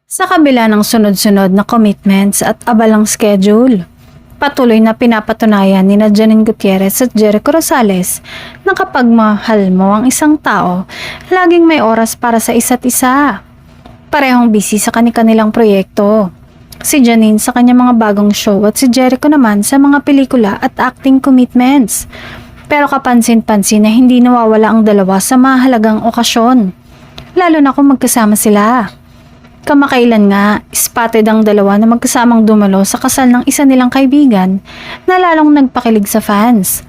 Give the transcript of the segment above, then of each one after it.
Sa kabila ng sunod-sunod na commitments at abalang schedule, patuloy na pinapatunayan ni Janine Gutierrez at Jericho Rosales na kapag mahal mo ang isang tao, laging may oras para sa isa't isa. Parehong busy sa kanilang proyekto. Si Janine sa kanyang mga bagong show at si Jericho naman sa mga pelikula at acting commitments. Pero kapansin-pansin na hindi nawawala ang dalawa sa mahalagang okasyon, lalo na kung magkasama sila. Kamakailan nga, spotted ang dalawa na magkasamang dumalo sa kasal ng isa nilang kaibigan na lalong nagpakilig sa fans.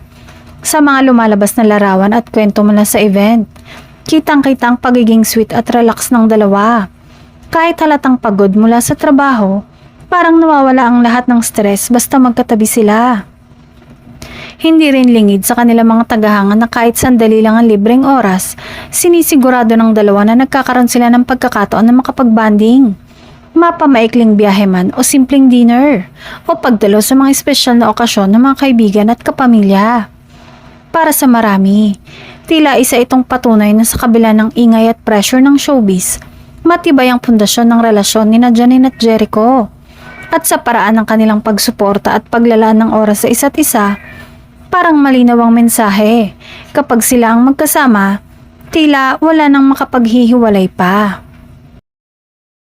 Sa mga lumalabas na larawan at kwento mula sa event, kitang-kita ang pagiging sweet at relax ng dalawa. Kahit halatang pagod mula sa trabaho, parang nawawala ang lahat ng stress basta magkatabi sila. Hindi rin lingid sa kanilang mga tagahanga na kahit sandali lang ang libreng oras, sinisigurado ng dalawa na nagkakaroon sila ng pagkakataon na makapag-banding. Mapamaikling biyahe man o simpleng dinner, o pagdalo sa mga espesyal na okasyon ng mga kaibigan at kapamilya. Para sa marami, tila isa itong patunay na sa kabila ng ingay at pressure ng showbiz, matibay ang pundasyon ng relasyon ni Janine at Jericho. At sa paraan ng kanilang pagsuporta at paglalaan ng oras sa isa't isa, parang malinaw ang mensahe. Kapag sila ang magkasama, tila wala nang makapaghihiwalay pa.